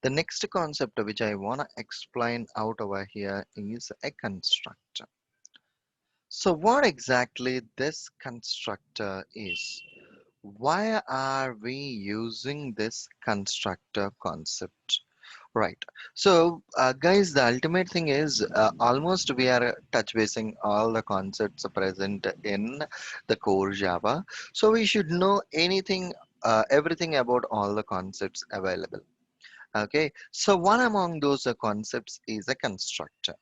The next concept which I want to explain out over here is a constructor. So what exactly this constructor is? Why are we using this constructor concept? Right. So, guys, the ultimate thing is almost we are touch basing all the concepts present in the core Java. So we should know anything, everything about all the concepts available. Okay. So one among those concepts is a constructor.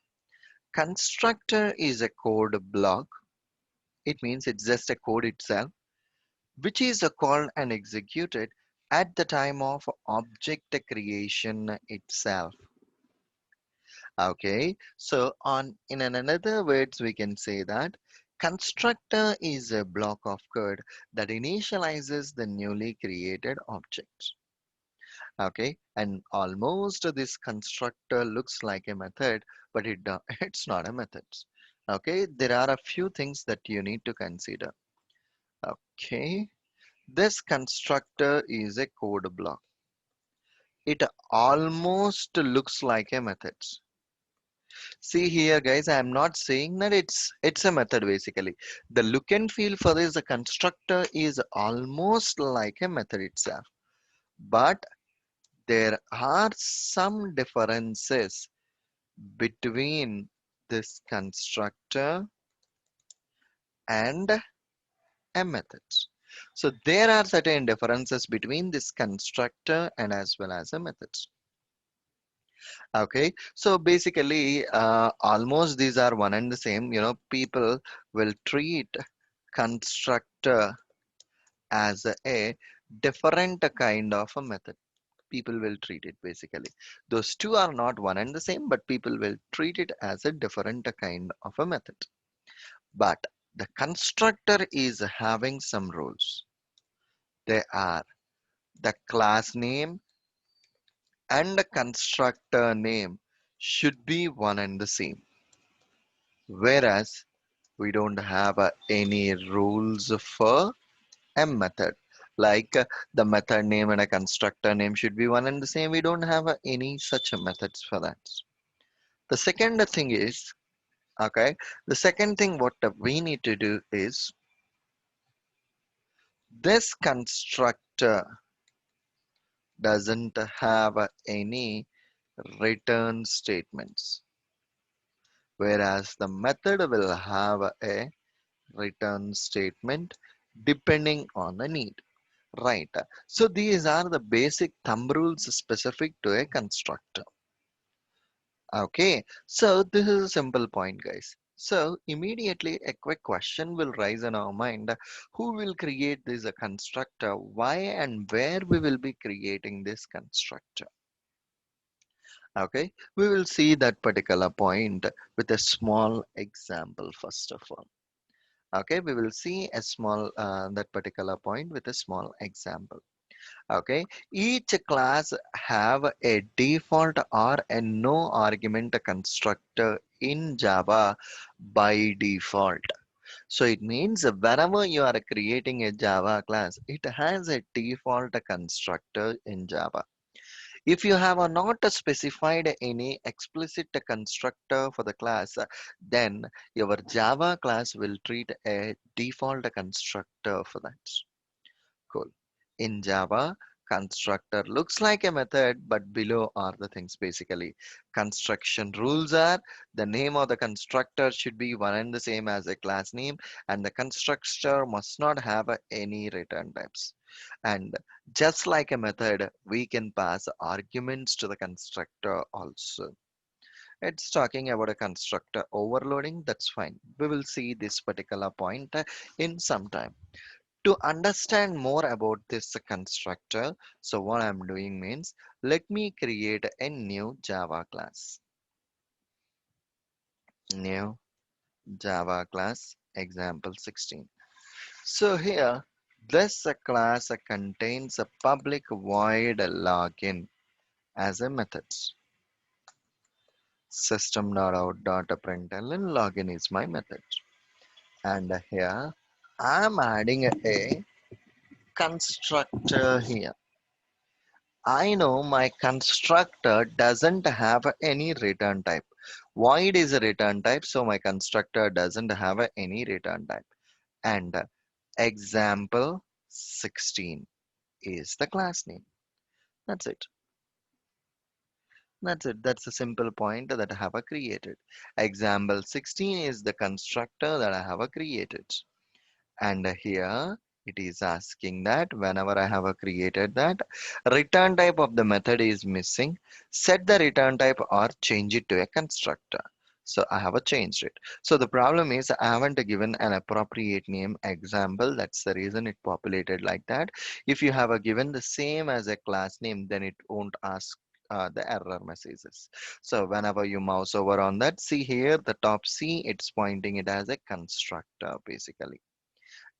Constructor is a code block. It means it's just a code itself, which is called and executed at the time of object creation itself. Okay, so on in another words, we can say that constructor is a block of code that initializes the newly created objects. Okay, and almost this constructor looks like a method, but it's not a method. Okay, there are a few things that you need to consider. Okay, this constructor is a code block. It almost looks like a method. See here, guys, I'm not saying that it's a method basically. The look and feel for this the constructor is almost like a method itself. But there are some differences between this constructor and a method. So there are certain differences between this constructor and as well as a method. Okay, so basically, almost these are one and the same. You know, people will treat constructor as a different kind of a method. People will treat it basically. Those two are not one and the same, but people will treat it as a different kind of a method. But the constructor is having some rules. They are the class name and the constructor name should be one and the same. Whereas we don't have any rules for a method. Like the method name and a constructor name should be one and the same. We don't have any such methods for that. The second thing is, okay, the second thing what we need to do is this constructor doesn't have any return statements, whereas the method will have a return statement depending on the need. Right. So these are the basic thumb rules specific to a constructor. Okay. So this is a simple point, guys. So immediately a quick question will rise in our mind. Who will create this constructor? Why and where we will be creating this constructor? Okay. We will see that particular point with a small example first of all. Okay. We will see a small that particular point with a small example. Okay, each class have a default or a no argument constructor in Java by default. So it means whenever you are creating a Java class, it has a default constructor in Java. If you have not specified any explicit constructor for the class, then your Java class will treat a default constructor for that. Cool. In Java, constructor looks like a method, but below are the things basically. Construction rules are the name of the constructor should be one and the same as a class name, and the constructor must not have any return types. And just like a method, we can pass arguments to the constructor also. It's talking about a constructor overloading, that's fine. We will see this particular point in some time. To understand more about this constructor, so what I'm doing means, let me create a new Java class. New Java class, example 16. So here, this class contains a public void login as a methods. System.out.println login is my method. And here, I'm adding a constructor here. I know my constructor doesn't have any return type. Void is a return type, so my constructor doesn't have any return type. And example 16 is the class name. That's it. That's it. That's a simple point that I have created. Example 16 is the constructor that I have created. And here it is asking that whenever I have created that, return type of the method is missing, set the return type or change it to a constructor. So I have changed it. So the problem is I haven't given an appropriate name example. That's the reason it populated like that. If you have given the same as a class name, then it won't ask the error messages. So whenever you mouse over on that, see here the top C, it's pointing it as a constructor basically.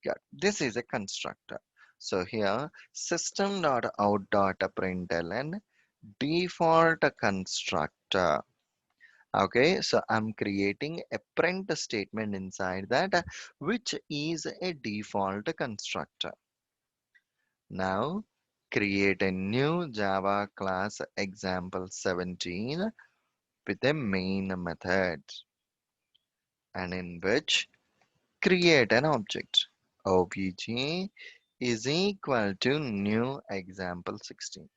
Yeah, this is a constructor. So here system.out.println default constructor. Okay, so I'm creating a print statement inside that which is a default constructor. Now create a new Java class example 17 with a main method and in which create an object. Obj is equal to new example 16.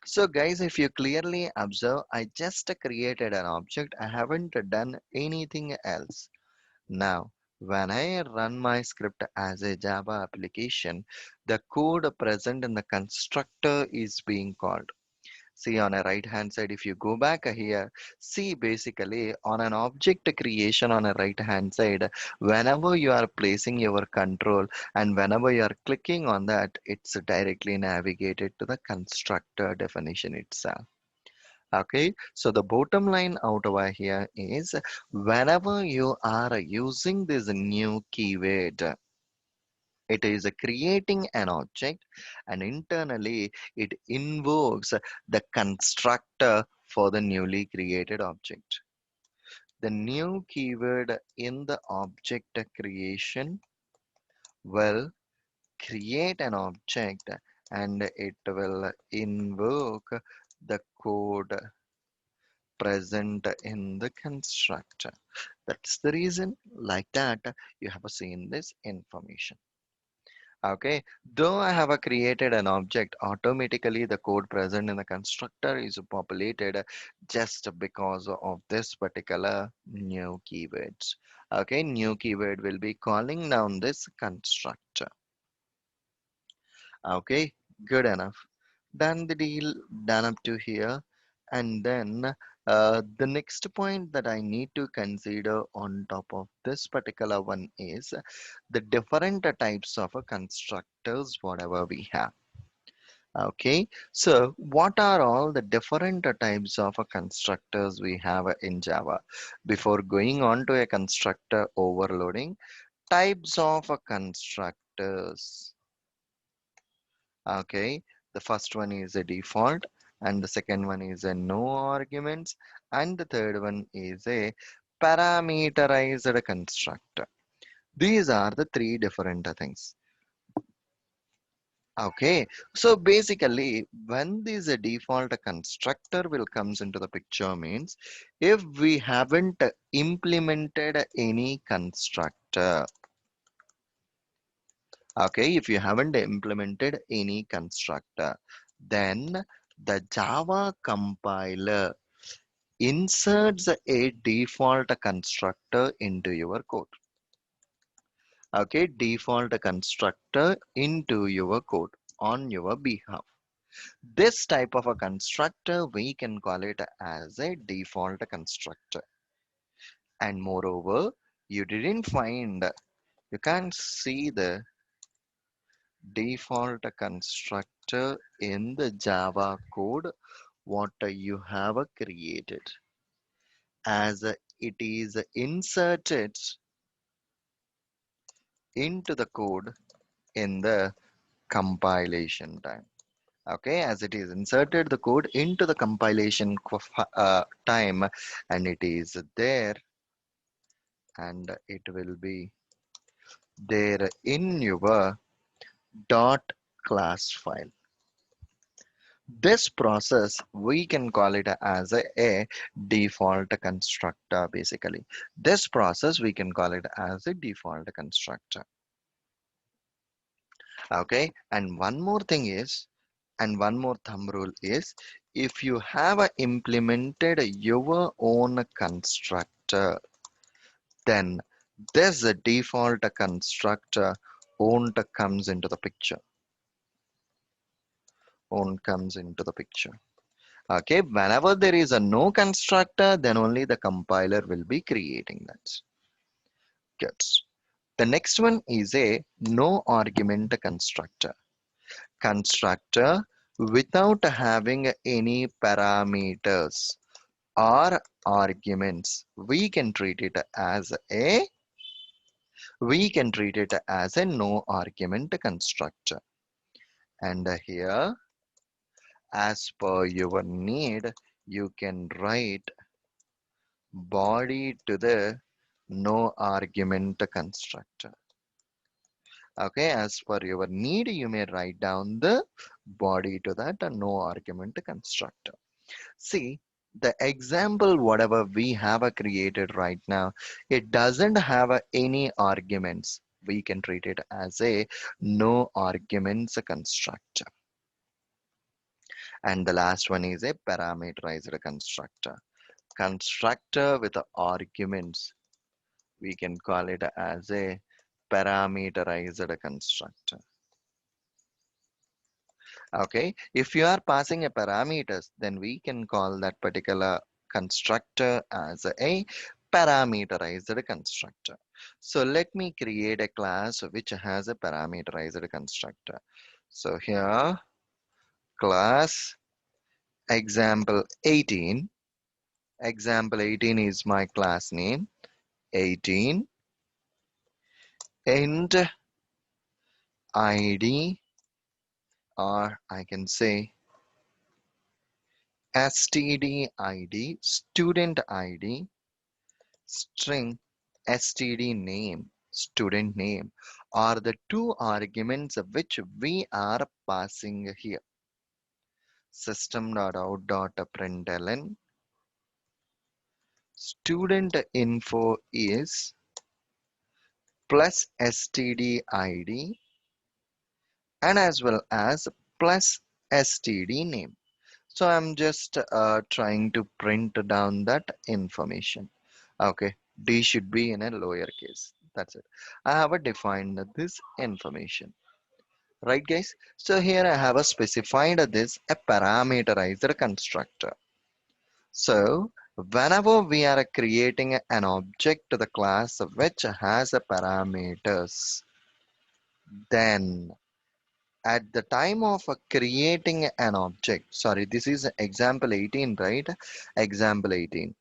So guys, if you clearly observe, I just created an object. I haven't done anything else. Now, when I run my script as a Java application, the code present in the constructor is being called. See on a right hand side, if you go back here, see basically on an object creation on a right hand side, whenever you are placing your control and whenever you are clicking on that, it's directly navigated to the constructor definition itself. Okay, so the bottom line out over here is whenever you are using this new keyword, it is creating an object and internally it invokes the constructor for the newly created object. The new keyword in the object creation will create an object and it will invoke the code present in the constructor. That's the reason like that you have seen this information. Okay, though I have created an object, automatically the code present in the constructor is populated just because of this particular new keywords. Okay, new keyword will be calling down this constructor. Okay, good enough. Done the deal, done up to here. And then the next point that I need to consider on top of this particular one is the different types of constructors, whatever we have. Okay, so what are all the different types of constructors we have in Java? Before going on to a constructor overloading, types of constructors. Okay, the first one is a default, and the second one is a no arguments, and the third one is a parameterized constructor. These are the three different things. Okay, so basically, when this default constructor will comes into the picture means if we haven't implemented any constructor, okay, if you haven't implemented any constructor, then the Java compiler inserts a default constructor into your code. Okay, default constructor into your code on your behalf. This type of a constructor, we can call it as a default constructor. And moreover, you didn't find, you can't see the default constructor in the Java code what you have created as it is inserted into the code in the compilation time. Okay, as it is inserted the code into the compilation time and it is there and it will be there in your dot class file. This process, we can call it as a default constructor basically. This process, we can call it as a default constructor. Okay, and one more thing is, and one more thumb rule is, if you have implemented your own constructor, then this default constructor won't comes into the picture. Okay, whenever there is a no constructor, then only the compiler will be creating that. Good. The next one is a no argument constructor. Constructor without having any parameters or arguments. We can treat it as a no argument constructor. And here, as per your need, you can write body to the no argument constructor. Okay, as per your need, you may write down the body to that no argument constructor. See, the example whatever we have created right now, it doesn't have any arguments. We can treat it as a no arguments constructor. And the last one is a parameterized constructor. Constructor with arguments. We can call it as a parameterized constructor. Okay, if you are passing a parameters, then we can call that particular constructor as a parameterized constructor. So let me create a class which has a parameterized constructor. So here, class example 18. Example 18 is my class name. 18 and ID, or I can say std student ID, string std name, student name, are the two arguments which we are passing here. System.out.println student info is plus std ID and as well as plus std name. So I'm just trying to print down that information. Okay, D should be in a lower case. That's it. I have defined this information. Right, guys? So here I have specified this a parameterized constructor. So whenever we are creating an object to the class which has a parameters, then at the time of creating an object, sorry, this is example 18, right? Example 18.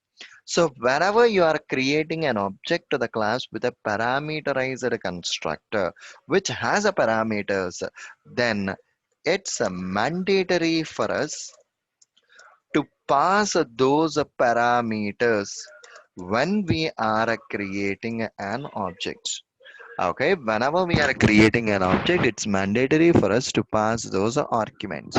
So whenever you are creating an object to the class with a parameterized constructor which has a parameters, then it's mandatory for us to pass those parameters when we are creating an object. Okay, whenever we are creating an object, it's mandatory for us to pass those arguments.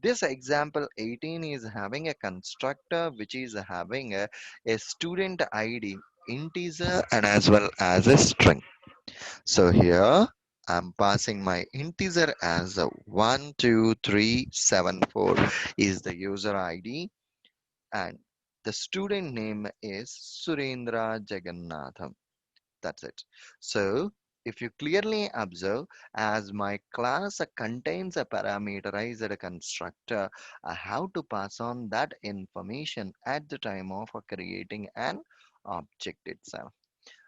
This example 18 is having a constructor which is having a student ID, integer, and as well as a string. So here I'm passing my integer as a 12374 is the user ID, and the student name is Surendra Jagannatham. That's it. So if you clearly observe, as my class contains a parameterized constructor, I have to pass on that information at the time of creating an object itself.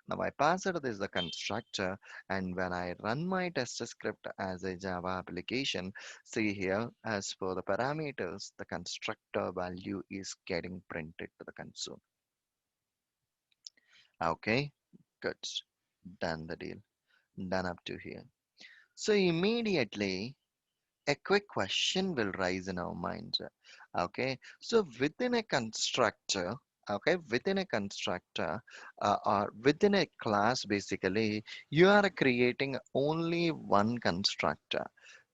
Now I pass it this the constructor, and when I run my test script as a Java application, see here, as for the parameters, the constructor value is getting printed to the console. Okay, good. Done the deal. Done up to here. So immediately a quick question will rise in our minds. Okay, so within a constructor, or within a class, basically, you are creating only one constructor.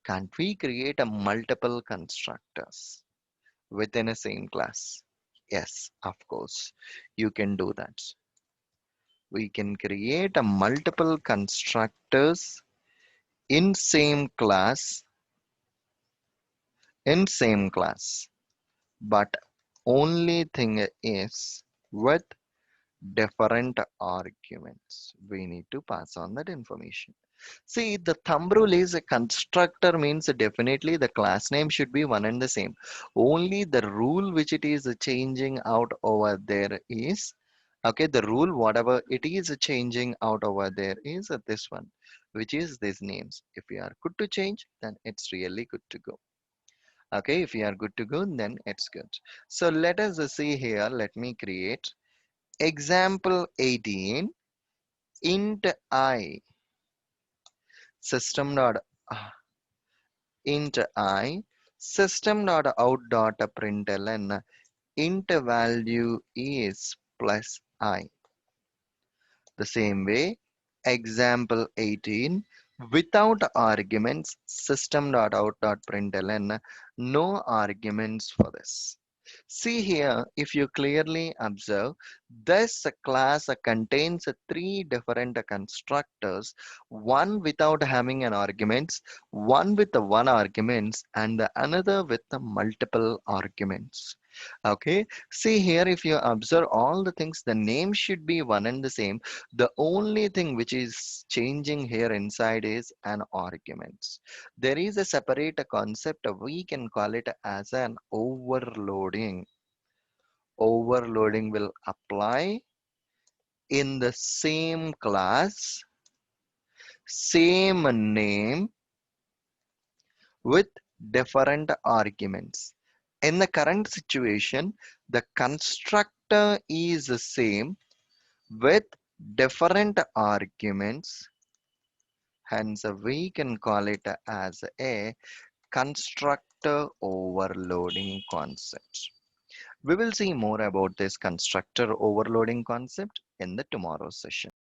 Can't we create a multiple constructors within a same class? Yes, of course, you can do that. We can create a multiple constructors in same class, but only thing is with different arguments. We need to pass on that information. See, the thumb rule is a constructor means definitely the class name should be one and the same. Only the rule which it is changing out over there is, okay, the rule whatever it is changing out over there is this one, which is these names. If we are good to change, then it's really good to go. Okay, if we are good to go, then it's good. So let us see here. Let me create example 18 int I system dot int I system dot out dot println int value is plus I. The same way, example 18 without arguments system dot out dot println no arguments for this. See here, if you clearly observe, this class contains three different constructors, one without having an arguments, one with the one arguments, and the another with the multiple arguments. Okay, see here, if you observe all the things, the name should be one and the same. The only thing which is changing here inside is an arguments. There is a separate concept, we can call it as an overloading. Overloading will apply in the same class, same name with different arguments. In the current situation, the constructor is the same with different arguments. Hence, we can call it as a constructor overloading concept. We will see more about this constructor overloading concept in the tomorrow's session.